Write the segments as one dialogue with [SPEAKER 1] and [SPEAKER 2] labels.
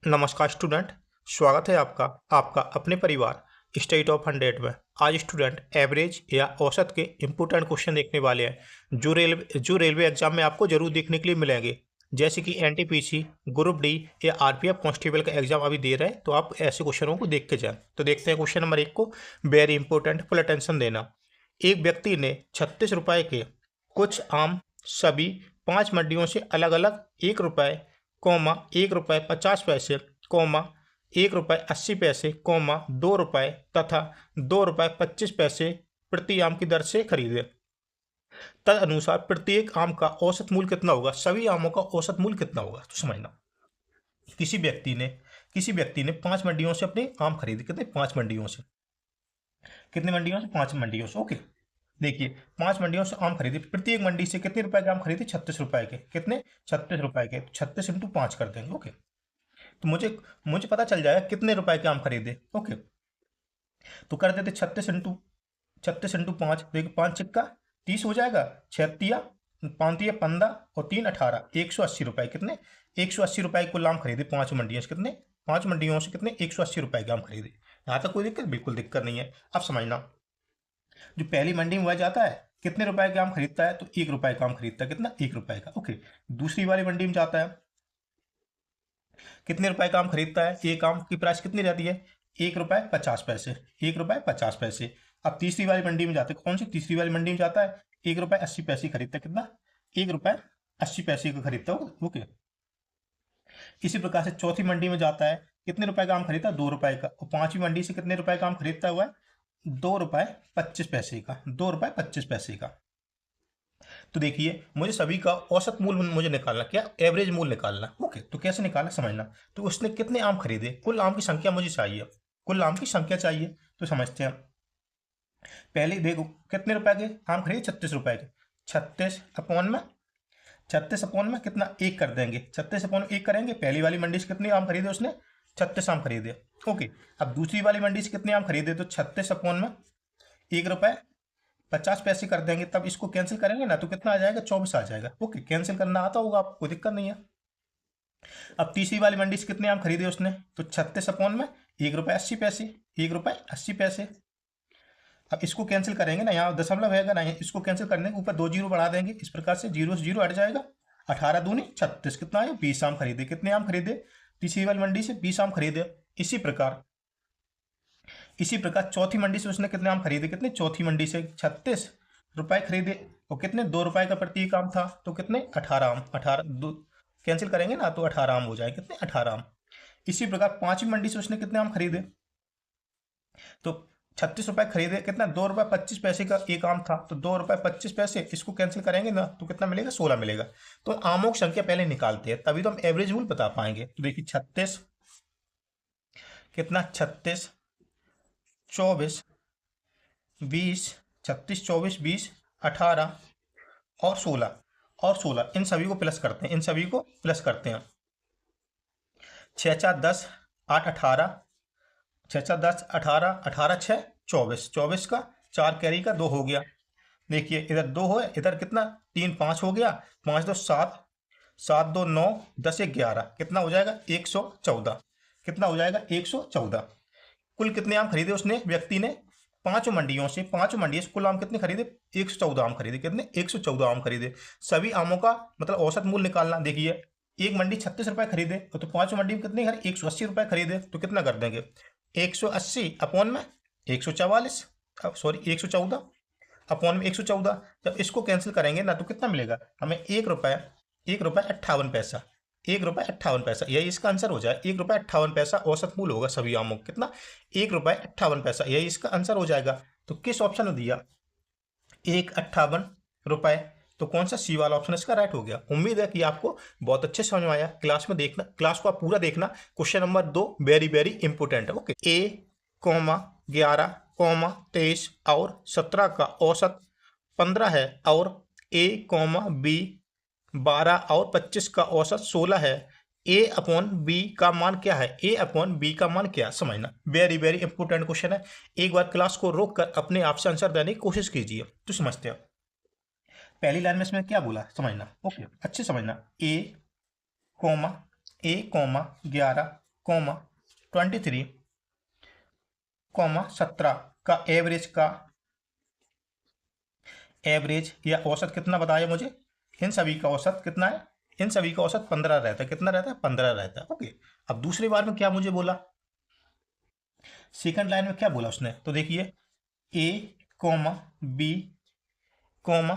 [SPEAKER 1] नमस्कार स्टूडेंट। स्वागत है आपका आपका अपने परिवार स्टेट ऑफ 100 में। आज स्टूडेंट एवरेज या औसत के इम्पोर्टेंट क्वेश्चन देखने वाले हैं जो रेलवे एग्जाम में आपको जरूर देखने के लिए मिलेंगे, जैसे कि एनटीपीसी, ग्रुप डी या आरपीएफ कांस्टेबल का एग्जाम अभी दे रहे हैं, तो आप ऐसे क्वेश्चनों को देख के जाएं। तो देखते हैं क्वेश्चन नंबर 1 को। वेरी इंपॉर्टेंट, फुल अटेंशन देना। एक व्यक्ति ने 36 रुपए के कुछ आम सभी 5 मंडियों से अलग अलग 1 रुपए, 1 रुपए 50 पैसे, 1 रुपए 80 पैसे, 2 रुपए तथा 2 रुपए 25 पैसे प्रति आम की दर से खरीदे। तदनुसार प्रत्येक आम का औसत मूल्य कितना होगा? सभी आमों का औसत मूल्य कितना होगा? तो समझना, किसी व्यक्ति ने 5 मंडियों से अपने आम खरीदे। कितने? 5 मंडियों से। कितने मंडियों से? 5 मंडियों से। ओके, देखिए 5 मंडियों से आम खरीदे। प्रत्येक मंडी से कितने रुपए के आम खरीदे? 36 रुपए के। कितने? 36 रुपए के। 36 × 5 कर देंगे। ओके, तो मुझे पता चल जाएगा कितने रुपए के आम खरीदे। ओके, तो कर देते 36 × 5। देखिए 5 × 5 = 30 हो जाएगा। 6 × 5 = 15 और 3 = 18, 180 रुपए। कितने? 180 रुपए कुल आम खरीदे 5 मंडियों से। कितने? 5 मंडियों से कितने? 180 रुपए के आम खरीदे। यहाँ तक कोई दिक्कत? बिल्कुल दिक्कत नहीं है। अब समझना, जो पहली मंडी में वह जाता है कितने रुपए का आम खरीदता है? तो 1 रुपए का आम खरीदता है। कितना? 1 रुपए का। ओके, दूसरी वाली मंडी में जाता है, कितने रुपए का आम खरीदता है? एक आम की प्राइस कितनी रहती है? 1 रुपए 50 पैसे। 1 रुपए 50 पैसे। अब तीसरी वाली मंडी में जाते हैं। कौन सी तीसरी वाली मंडी में जाता है? 1 रुपए 80 पैसे खरीदता है। कितना? 1 रुपए 80 पैसे का खरीदता है। ओके, इसी प्रकार से चौथी मंडी में जाता है, कितने रुपए का आम खरीदता है? 2 रुपए का। और पांचवी मंडी से कितने रुपए का आम खरीदता हुआ है? 2 रुपए 25 पैसे का। 2 रुपए 25 पैसे का। तो देखिए, मुझे सभी का औसत मूल्य मुझे निकालना, क्या? एवरेज मूल्य निकालना। ओके, तो कैसे निकालना समझना। तो उसने कितने आम खरीदे? कुल आम की संख्या मुझे चाहिए। कुल आम की संख्या चाहिए, तो समझते हैं। पहले देखो, कितने रुपए के आम खरीदे? 36 रुपए के। 36 अपॉन में कितना? 1 कर देंगे। 36/1 करेंगे। पहली वाली मंडी से कितने आम खरीदे उसने? 36 आम खरीदे। ओके, अब दूसरी वाली मंडी से कितने आम खरीदे? तो 36/1 1 रुपए 50 पैसे कर देंगे। तब इसको कैंसिल करेंगे ना, तो कितना आ जाएगा? 24 आ जाएगा। ओके, कैंसिल करना आता होगा आपको, कोई दिक्कत नहीं है। अब तीसरी वाली मंडी से कितने आम खरीदे उसने? तो 36/1 रुपए 80 पैसे। 1 रुपए 80 पैसे। अब इसको कैंसिल करेंगे ना, यहाँ दशमलव है ना, इसको कैंसिल करने के ऊपर 2 जीरो बढ़ा देंगे। इस प्रकार से 0 से 0 हट जाएगा। 18 दूनी 36। कितना है? 20 आम खरीदे। कितने आम खरीदे? तीसरी वाली मंडी से 20 आम खरीदे। इसी प्रकार चौथी मंडी से उसने कितने आम खरीदे? कितने? चौथी मंडी से 36 रुपए खरीदे। और कितने? 2 रुपए का प्रत्येक आम था, तो कितने? 18 आम। 18 दो कैंसिल करेंगे ना, तो 18 आम हो जाए। कितने? 18 आम। इसी प्रकार पांचवी मंडी से उसने कितने आम खरीदे? तो 36 रुपए खरीदे। कितना? 2 रुपए 25 पैसे का एक आम था, तो 2 रुपए 25 पैसे। इसको कैंसिल करेंगे ना, तो कितना मिलेगा? 16 मिलेगा। तो आमों की संख्या पहले निकालते हैं, तभी तो हम एवरेज मूल्य बता पाएंगे। तो देखिए 36, कितना? 36, 24, 20, 36, 24, 20, 18 और 16। इन सभी को प्लस करते हैं। 6 × 4 = 10, 8 × 18, 6 × 4 = 10, 18, 18 6 24, 24 का 4 कैरी का 2 हो गया। देखिए इधर 2 हो, इधर कितना? 3 5 हो गया। 5 2 7, 7 2 9, 10 1 11। कितना हो जाएगा? 114। कितना हो जाएगा? 114। कुल कितने आम खरीदे उसने व्यक्ति ने? पांचों मंडियों से कुल आम कितने खरीदे? 114 आम खरीदे। कितने? 114 आम खरीदे। सभी आमों का मतलब औसत मूल्य निकालना। देखिए, एक मंडी 36 रुपए खरीदे, तो पांचों मंडी में कितने खरीदे? 180 रुपए खरीदे। तो कितना कर देंगे? 180/144, सॉरी 114/114। जब इसको कैंसिल करेंगे ना, तो कितना मिलेगा हमें? 1 रुपए 58 पैसा। 1 रुपए 58 पैसा, यही इसका आंसर हो जाए। 1 रुपए 58 पैसा औसत मूल्य होगा सभी आमों का। कितना? 1 रुपए 58 पैसा, यही इसका आंसर हो जाएगा। तो किस ऑप्शन में दिया? 1 58 रुपए। तो कौन सा? सी वाला ऑप्शन इसका राइट हो गया। उम्मीद है कि आपको बहुत अच्छे समझ में आया। क्लास में देखना, क्लास को आप पूरा देखना। Question number 2 very very important है। ओके, 11, 23 और 17 का औसत 15 है, और B 12 और 25 का औसत 16 है। A/B का मान क्या है? A/B का मान क्या? समझना, वेरी वेरी इंपोर्टेंट क्वेश्चन है। एक बार क्लास को रोक कर अपने आप से आंसर देने की कोशिश कीजिए, तो समझते हैं। पहली लाइन में इसमें क्या बोला समझना। ओके, अच्छे समझना। A, 11, कॉमा 23 कॉमा 17 का एवरेज या औसत कितना बताया मुझे? इन सभी का औसत कितना है? इन सभी का औसत 15 रहता है। कितना रहता है? 15 रहता है। ओके, अब दूसरी बार में क्या मुझे बोला, सेकंड लाइन में क्या बोला उसने? तो देखिए ए कॉमा बी कॉमा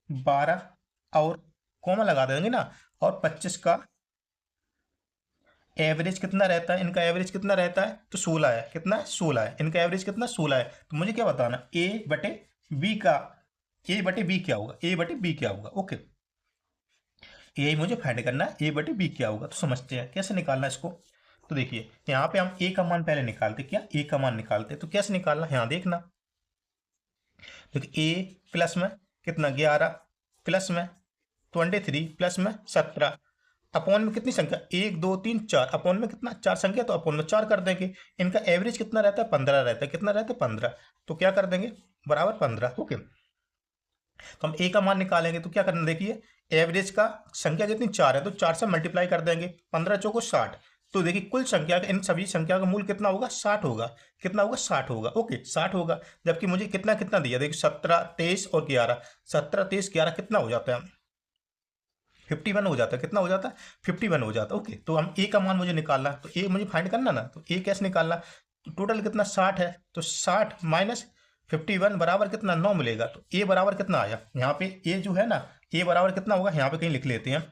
[SPEAKER 1] 12 और कॉमा लगा देंगे ना, और 25 का एवरेज कितना रहता है? इनका एवरेज कितना रहता है? तो 16 है। कितना है? 16 है। इनका एवरेज कितना? 16 है। तो मुझे क्या बताना? ए बटे बी क्या होगा? ए बटे बी क्या होगा? ओके, यही मुझे फाइंड करना है, ए बटे बी क्या होगा। तो समझते हैं कैसे निकालना इसको। तो देखिए यहाँ पे हम ए का मान पहले निकालते, क्या ए का मान निकालते, तो कैसे निकालना यहाँ देखना। देखिए ए प्लस में कितना 11 प्लस में 23 प्लस में 17 अपॉन में कितनी संख्या? 1 2 3 4 अपॉन में कितना? 4 संख्या, तो अपॉन में 4 कर देंगे। इनका एवरेज कितना रहता है? 15 रहता है। कितना रहता है? 15। तो क्या कर देंगे? बराबर 15। ओके, तो हम ए का मान निकालेंगे तो क्या करना, देखिए एवरेज का संख्या कितनी? 4 है, तो 4 से मल्टीप्लाई कर देंगे। 15 चौको 60। तो देखिए कुल संख्या का, इन सभी संख्या का मूल कितना होगा? 60 होगा। कितना होगा? 60 होगा। ओके, 60 होगा। जबकि मुझे कितना कितना दिया, देखिए 17 23 और 11, 17 23 11 कितना हो जाता है? 51 हो जाता है। कितना हो जाता है? 51 हो जाता है। ओके, तो हम ए का मान मुझे निकालना, तो ए मुझे फाइंड करना ना, तो ए कैसे निकालना? तो टोटल कितना? 60 है, तो 60 माइनस 51 बराबर कितना? 9 मिलेगा। तो ए बराबर कितना आया यहाँ पे? ए जो है ना, ए बराबर कितना होगा यहाँ पे कहीं लिख लेते हैं।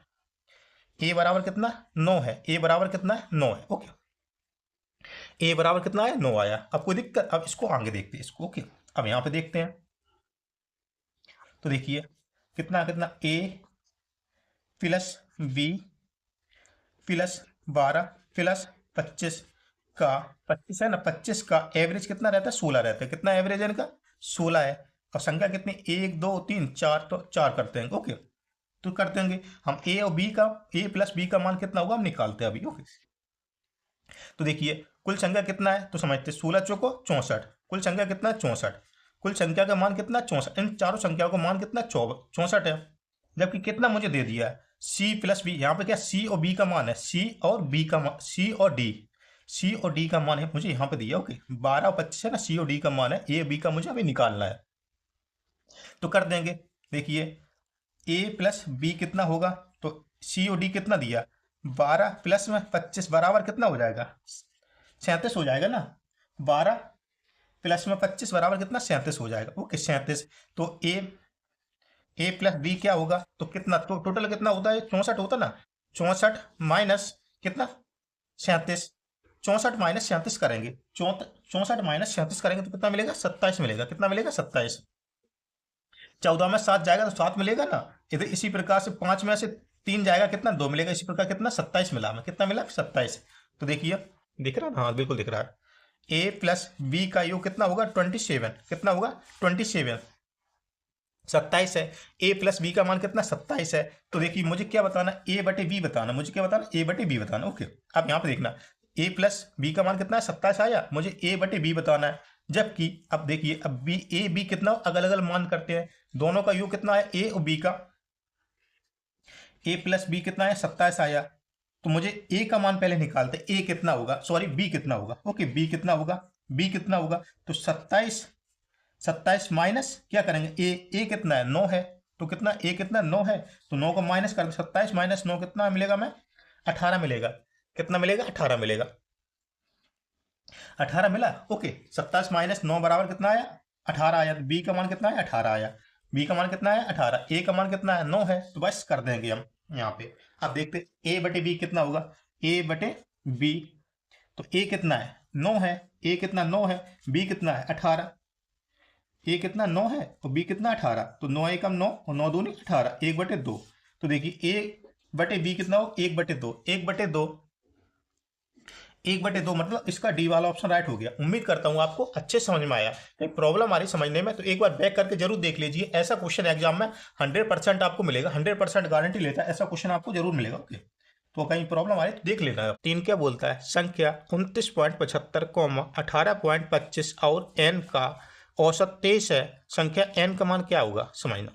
[SPEAKER 1] ए बराबर कितना? 9 है। ए बराबर कितना है? 9 है। ओके, ए बराबर कितना आया? 9 आया। अब कोई दिक्कत? अब इसको आगे देखते हैं इसको। ओके, अब यहाँ पे देखते हैं। तो देखिए कितना कितना, ए प्लस बी प्लस 12 प्लस 25 का 25 है ना, 25 का एवरेज कितना रहता है? 16 रहता है। कितना एवरेज है इनका? 16 है। और संख्या कितनी? 1 2 3 4, तो 4 करते हैं। ओके, तो कर देंगे हम ए और बी का, ए प्लस बी का मान कितना होगा हम निकालते हैं अभी। ओके, तो देखिए कुल संख्या कितना है, तो समझते 16 चौको 64। कुल संख्या कितना है? 64। कुल संख्या का मान कितना? 64। इन चारों संख्याओं का मान कितना? 64 है। जबकि कितना मुझे दे दिया है? C plus B. यहाँ पे क्या सी और बी का मान है? सी और बी का मान, सी और डी का मान है मुझे यहाँ पे दिया। ओके, 12 और 25 है ना, सी और डी का मान है। ए बी का मुझे अभी निकालना है, तो कर देंगे। देखिए ए प्लस बी कितना होगा, तो सी और डी कितना दिया? 12 प्लस में 25 बराबर कितना हो जाएगा? 37 हो जाएगा ना। 12 प्लस में 25 बराबर कितना? 37 हो जाएगा। ओके, 37। तो ए प्लस बी क्या होगा? तो कितना, तो टोटल कितना होता है? 64 होता ना। 64 माइनस कितना? 37। 64 माइनस 37 करेंगे, 64 माइनस 37 करेंगे तो कितना मिलेगा? 27 मिलेगा। कितना मिलेगा? 27। 14 में 7 जाएगा तो 7 मिलेगा ना। इधर इसी प्रकार से 5 में से 3 जाएगा, कितना? 2 मिलेगा। इसी प्रकार कितना? 27 मिला हमें। कितना मिला? 27। तो देखिए दिख रहा है? हाँ बिल्कुल दिख रहा है। ए प्लस बी का योग कितना होगा? 27। कितना होगा? 27। 27 है। ए प्लस बी का मान कितना? 27 है। तो देखिए मुझे क्या बताना? ए बटे बी बताना। मुझे क्या बताना? ए बटे बी बताना। ओके, अब यहाँ पे देखना, ए प्लस बी का मान कितना है? 27 आया। मुझे ए बटे बी बताना है। जबकि अब देखिए, अब बी ए बी कितना अलग अलग मान करते हैं, दोनों का योग कितना है? ए और बी का। ए प्लस बी कितना है? 27 आया। तो मुझे ए का मान पहले निकालते, ए कितना होगा, सॉरी बी कितना होगा। ओके, बी कितना होगा? बी कितना होगा? तो 27 माइनस क्या करेंगे? ए कितना है? 9 है। तो कितना? ए कितना? 9 है। तो 9 को माइनस कर, 27 माइनस 9 कितना मिलेगा? मैं 18 मिलेगा। कितना मिलेगा? 18 मिलेगा। 18 मिला। ओके, 27 माइनस 9 बराबर कितना आया? 18 आया। तो बी का मान कितना है? 18 आया। बी का मान कितना है? 18। ए का मान कितना है? 9 है। तो बस कर देंगे हम यहाँ पे। अब देखते ए बटे बी कितना होगा। ए बटे बी, तो ए कितना है? 9 है। ए कितना? 9 है। बी कितना है? 18। ए कितना? 9 है और बी कितना? 18। तो 9 एकम 9 और 9 दूनी 18, 1/2। तो देखिए ए बटे बी कितना हो? 1/2। 1/2, 1/2 मतलब इसका डी वाला ऑप्शन राइट हो गया। उम्मीद करता हूँ आपको अच्छे समझ में आया। कहीं प्रॉब्लम आ रही समझने में तो एक बार बैक करके जरूर देख लीजिए। ऐसा क्वेश्चन एग्जाम में 100% आपको मिलेगा, 100% गारंटी लेता है, ऐसा क्वेश्चन आपको जरूर मिलेगा। ओके, तो कहीं प्रॉब्लम आ रही तो देख लेना। 3 क्या बोलता है? संख्या 29.75, 18.25 और n का औसत 23 है। संख्या n का मान क्या होगा? समझना।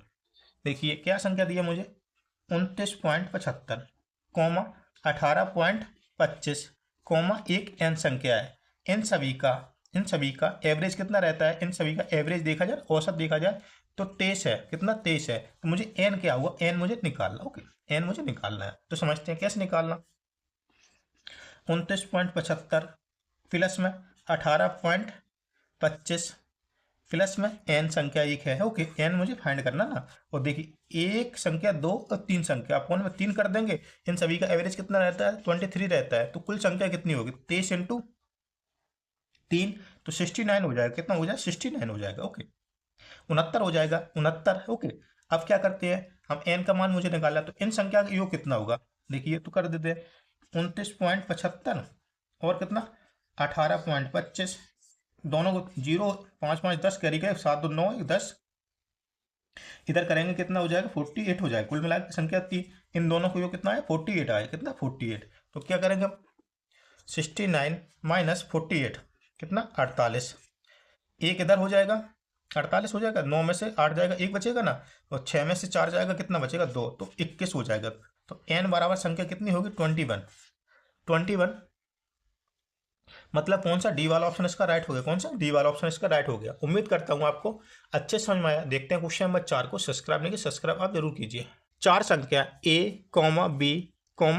[SPEAKER 1] देखिए क्या संख्या दी है मुझे? 29.75, 18.25 कॉमा एक n संख्या है, इन सभी का एवरेज कितना रहता है, इन सभी का एवरेज देखा जाए, औसत देखा जाए तो 23 है, कितना 23 है, तो मुझे n क्या हुआ, n मुझे निकालना, ओके n मुझे निकालना है। तो समझते हैं कैसे निकालना। 29.75 प्लस में 18.25 प्लस में n संख्या एक है, ओके n मुझे फाइंड करना ना। और देखिए एक संख्या, दो और तीन संख्या, अपन में 3 कर देंगे, इन सभी का एवरेज कितना रहता है 23 रहता है, तो कुल संख्या कितनी होगी 23 इंटू 3, तो 69 हो जाएगा, कितना हो जाएगा 69 हो जाएगा, ओके 69 हो जाएगा, 69, ओके। अब क्या करते हैं हम, n का मान मुझे निकाला, तो इन संख्या का योग कितना होगा, देखिए तो कर देते हैं 29.75 और कितना 18.25, दोनों को 0 5 5 10 कैरी गए, 7 2 9 10, इधर करेंगे कितना हो जाएगा 48 हो जाएगा, कुल मिलाकर संख्या थी, इन दोनों को योग कितना है 48 आए, कितना 48, तो क्या करेंगे हम 69 माइनस 48 कितना 48, एक इधर हो जाएगा 48 हो जाएगा, 9 में से 8 जाएगा, एक बचेगा ना, और 6 में से 4 जाएगा, कितना बचेगा 2, तो 21 हो जाएगा। तो n बराबर संख्या कितनी होगी 21 मतलब कौन सा डी वाला ऑप्शन इसका राइट हो गया, कौन सा डी वाला ऑप्शन इसका राइट हो गया। उम्मीद करता हूं आपको अच्छे समझ में आया। देखते हैं क्वेश्चन नंबर 4 को, सब्सक्राइब नहीं किया सब्सक्राइब आप जरूर कीजिए। 4 संख्या a, b,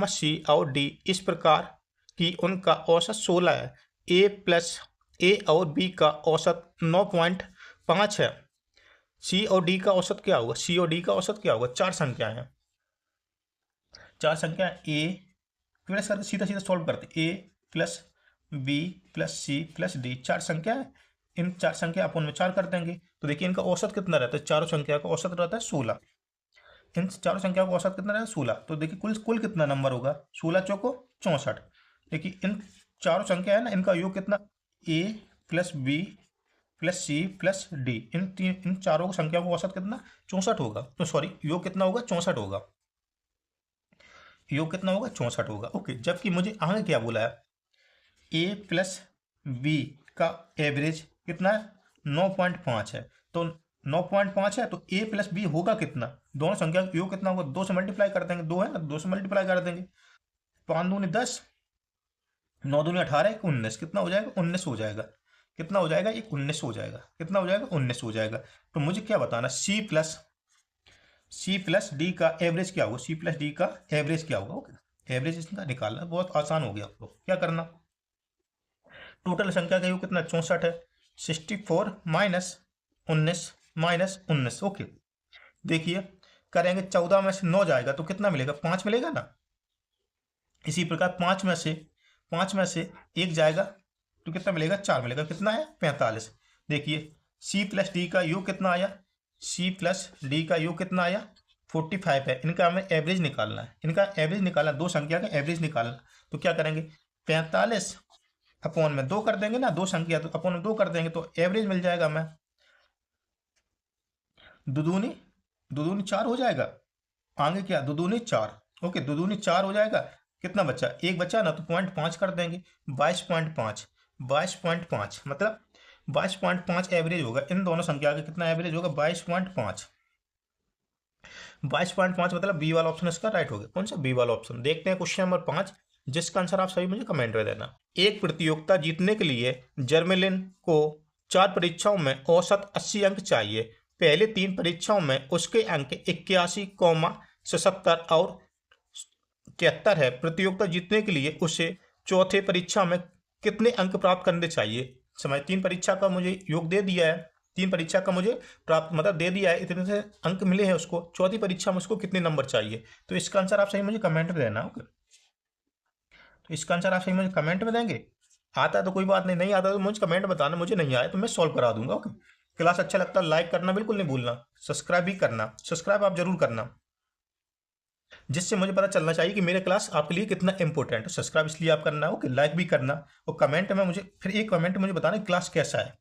[SPEAKER 1] c और d इस प्रकार की उनका औसत 16 है, a और b का औसत 9.5 है, c और d का औसत क्या होगा, c और d का औसत क्या होगा। 4 संख्याएं हैं, 4 संख्या a प्लस करके सीधा सीधा सॉल्व करते, a plus b plus c plus d, 4 संख्या है, इन 4 संख्या अपन में 4 कर देंगे, तो देखिए इनका औसत कितना रहता है, चारों संख्या का औसत रहता है 16, इन चारों संख्या का औसत कितना रहता है 16, तो देखिए कुल कितना नंबर होगा 16 चौको 64। देखिए इन चारों संख्या है ना, इनका योग कितना a plus b plus c plus d, इन चारों संख्या का औसत कितना 64 होगा, तो सॉरी योग कितना होगा 64 होगा, योग कितना होगा 64 होगा, ओके। जबकि मुझे आगे क्या बोला है, a प्लस बी का एवरेज कितना है 9.5 है, तो 9.5 है, तो a प्लस बी होगा कितना, दोनों संख्या का योग कितना होगा, 2 से मल्टीप्लाई कर देंगे, 2 है ना, 2 से मल्टीप्लाई कर देंगे, 5 दूनी 10, 9 दूनी 18, 19, कितना हो जाएगा 19 हो जाएगा, कितना हो जाएगा ये 19 हो जाएगा, कितना हो जाएगा 19 हो जाएगा। तो मुझे क्या बताना, c प्लस डी का एवरेज क्या होगा, c प्लस डी का एवरेज क्या होगा, ओके एवरेज इसका निकालना बहुत आसान हो गया। आपको क्या करना, टोटल संख्या का योग कितना 64 है, 64 माइनस 19 ओके। देखिए करेंगे 14 में से 9 जाएगा तो कितना मिलेगा 5 मिलेगा ना, इसी प्रकार 5 में से 1 जाएगा तो कितना मिलेगा 4 मिलेगा, कितना है 45। देखिए c प्लस डी का योग कितना आया, c प्लस डी का योग कितना आया 45 है, इनका हमें एवरेज निकालना है, इनका एवरेज निकालना, दो संख्या का एवरेज निकालना। तो क्या करेंगे 45 अपॉन में 2 कर देंगे ना, दो संख्या तो अपॉन में 2 कर देंगे तो एवरेज मिल जाएगा हमें, दुदूनी 4 हो जाएगा, आगे क्या दुदूनी 4, ओके दुदूनी 4 हो जाएगा, कितना बचा 1 बचा ना, तो 0.5 कर देंगे 22.5 मतलब 22.5 एवरेज होगा, इन दोनों संख्या का कितना एवरेज होगा 22.5 मतलब बी वाला ऑप्शन इसका राइट हो गया। कौन सा बी वाला ऑप्शन। देखते हैं क्वेश्चन नंबर 5 जिसका आंसर आप सभी मुझे कमेंट में देना। एक प्रतियोगिता जीतने के लिए जर्मेलिन को 4 परीक्षाओं में औसत 80 अंक चाहिए, पहले 3 परीक्षाओं में उसके अंक 81,77 और 73 है, प्रतियोगिता जीतने के लिए उसे चौथे परीक्षा में कितने अंक प्राप्त करने चाहिए। समय 3 परीक्षा का मुझे योग दे दिया है, 3 परीक्षा का मुझे प्राप्त मतलब दे दिया है, इतने से अंक मिले हैं उसको, चौथी परीक्षा में उसको कितने नंबर चाहिए। तो इसका आंसर आप सही मुझे कमेंट में देना, ओके। तो इसका आंसर आप सही मुझे कमेंट में देंगे, आता है तो कोई बात नहीं, नहीं आता तो मुझे कमेंट बताना, मुझे नहीं आया तो मैं सॉल्व करा दूंगा, ओके। क्लास अच्छा लगता है लाइक करना बिल्कुल नहीं भूलना, सब्सक्राइब भी करना, सब्सक्राइब आप जरूर करना, जिससे मुझे पता चलना चाहिए कि मेरे क्लास आपके लिए कितना इंपॉर्टेंट है। सब्सक्राइब इसलिए आप करना, ओके, लाइक भी करना, और कमेंट में मुझे फिर एक कमेंट मुझे बताना क्लास कैसा है।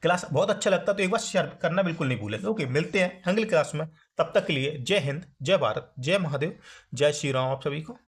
[SPEAKER 1] क्लास बहुत अच्छा लगता है तो एक बार शेयर करना बिल्कुल नहीं भूलें, ओके। मिलते हैं अगली क्लास में, तब तक के लिए जय हिंद, जय भारत, जय महादेव, जय श्री राम आप सभी को।